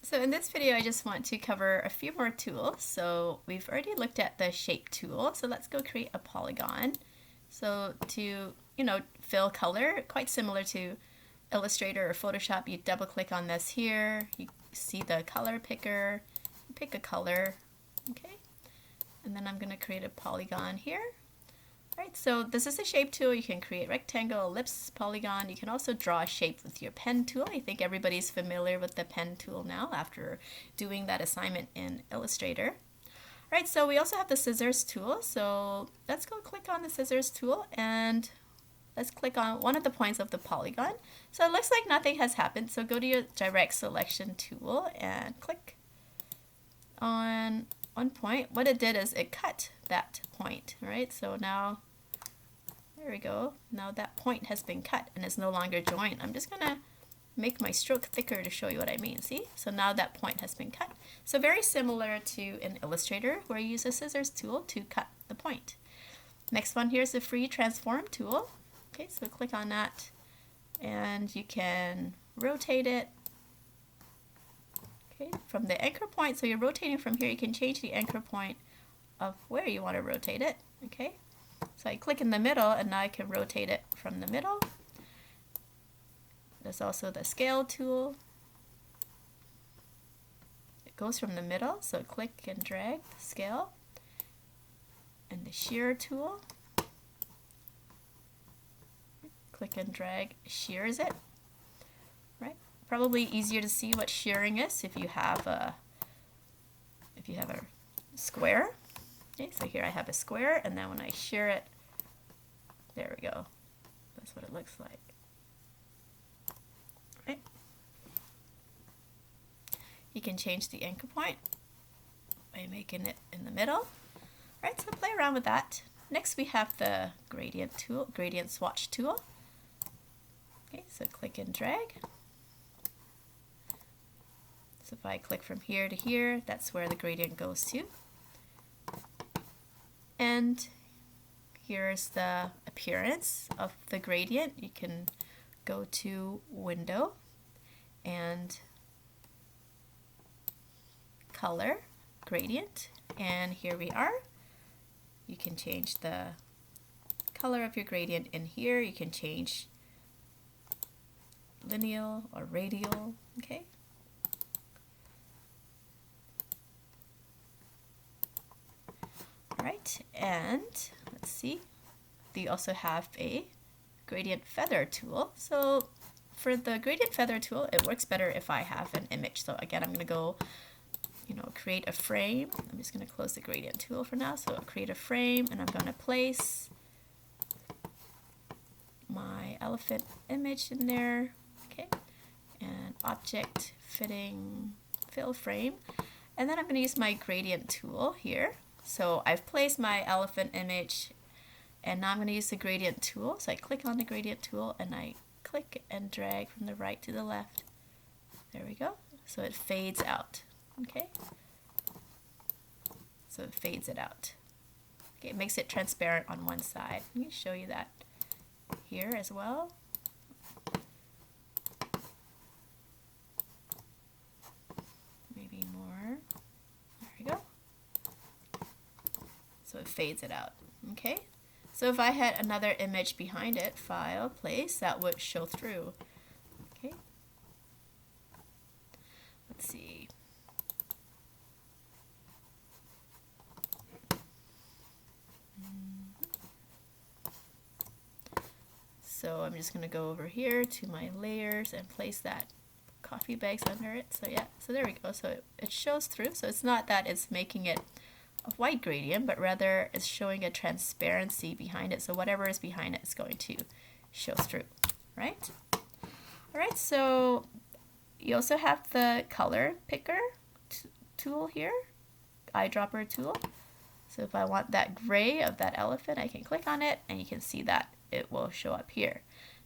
So in this video, I just want to cover a few more tools. So we've already looked at the shape tool. So let's go create a polygon. So to, fill color, quite similar to Illustrator or Photoshop, you double click on this here. You see the color picker, pick a color, okay? And then I'm going to create a polygon here. Right, so this is a shape tool. You can create rectangle, ellipse, polygon. You can also draw a shape with your pen tool. I think everybody's familiar with the pen tool now after doing that assignment in Illustrator. All right, so we also have the scissors tool. So let's go click on the scissors tool and let's click on one of the points of the polygon. So it looks like nothing has happened. So go to your direct selection tool and click on one point. What it did is it cut that point, right? So now there we go. Now that point has been cut and it's no longer joined. I'm just going to make my stroke thicker to show you what I mean. See? So now that point has been cut. So very similar to in Illustrator where you use a scissors tool to cut the point. Next one here is the free transform tool. Okay, so click on that and you can rotate it. Okay, from the anchor point, so you're rotating from here, you can change the anchor point of where you want to rotate it. Okay. So I click in the middle and now I can rotate it from the middle. There's also the scale tool. It goes from the middle, so click and drag the scale. And the shear tool. Click and drag shears it. Right? Probably easier to see what shearing is if you have a square. Okay, so here I have a square, and then when I shear it, there we go. That's what it looks like. Right. You can change the anchor point by making it in the middle. Right, so play around with that. Next we have the gradient tool, gradient swatch tool. Okay, so click and drag. So if I click from here to here, that's where the gradient goes to. And here's the appearance of the gradient. You can go to Window and Color, Gradient, and here we are. You can change the color of your gradient in here. You can change lineal or radial, okay? Right, and let's see, you also have a gradient feather tool. So for the gradient feather tool, it works better if I have an image. So again, I'm going to go, create a frame. I'm just going to close the gradient tool for now. So I'll create a frame, and I'm going to place my elephant image in there. Okay, and object fitting fill frame, and then I'm going to use my gradient tool here. So I've placed my elephant image and now I'm going to use the gradient tool. So I click on the gradient tool and I click and drag from the right to the left. There we go. So it fades out. Okay. So it fades it out. Okay, it makes it transparent on one side. Let me show you that here as well. Maybe more. There we go. So it fades it out. Okay, so if I had another image behind it, file, place, that would show through. Okay, let's see. So I'm just going to go over here to my layers and place that coffee bags under it. So yeah, so there we go. So it shows through. So it's not that it's making it a white gradient, but rather it's showing a transparency behind it. So whatever is behind it is going to show through, right? All right, so you also have the color picker tool here, eyedropper tool. So if I want that gray of that elephant, I can click on it and you can see that it will show up here.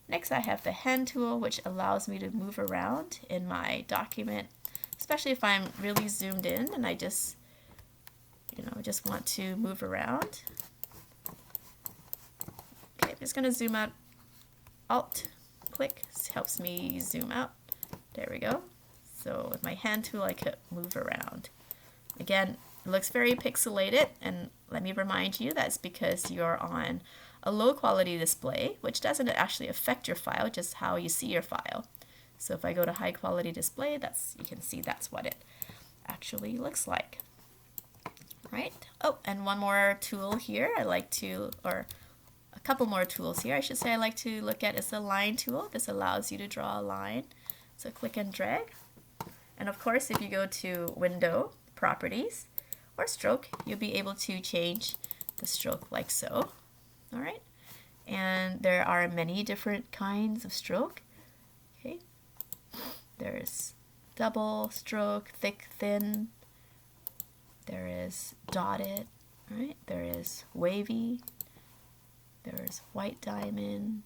Next, I have the hand tool, which allows me to move around in my document, especially if I'm really zoomed in and I just just want to move around. Okay, I'm just going to zoom out. Alt click helps me zoom out. There we go. So with my hand tool, I could move around. Again, it looks very pixelated, and let me remind you that's because you're on a low quality display, which doesn't actually affect your file, just how you see your file. So if I go to high quality display, you can see that's what it actually looks like. Right? Oh, and one more tool here or a couple more tools here, I should say, I like to look at is the line tool. This allows you to draw a line. So click and drag. And of course, if you go to Window, Properties, or Stroke, you'll be able to change the stroke like so. All right. And there are many different kinds of stroke. Okay. There's double stroke, thick, thin. There is dotted, right? There is wavy. There's white diamond.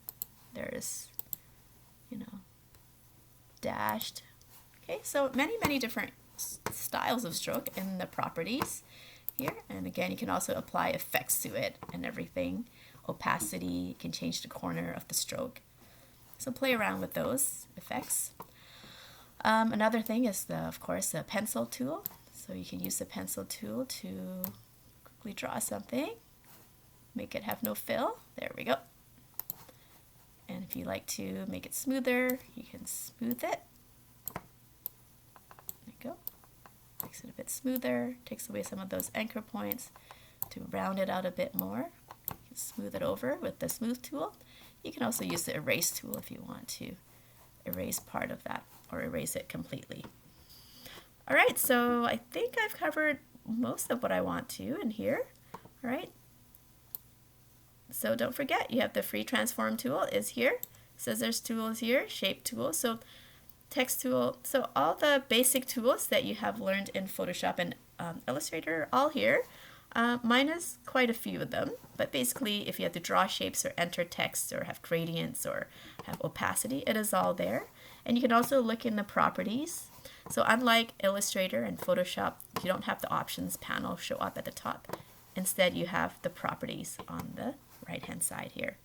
There's, dashed. Okay, so many different styles of stroke in the properties here. And again, you can also apply effects to it and everything. Opacity, you can change the corner of the stroke. So play around with those effects. Another thing is, of course, the pencil tool. So you can use the pencil tool to quickly draw something. Make it have no fill. There we go. And if you like to make it smoother, you can smooth it. There you go. Makes it a bit smoother. Takes away some of those anchor points to round it out a bit more. You can smooth it over with the smooth tool. You can also use the erase tool if you want to erase part of that or erase it completely. All right, so I think I've covered most of what I want to in here. All right. So don't forget, you have the free transform tool is here. Scissors tool is here, shape tool. So text tool. So all the basic tools that you have learned in Photoshop and Illustrator are all here. Minus quite a few of them, but basically if you have to draw shapes or enter text or have gradients or have opacity, it is all there. And you can also look in the properties. So unlike Illustrator and Photoshop, you don't have the options panel show up at the top. Instead, you have the properties on the right-hand side here.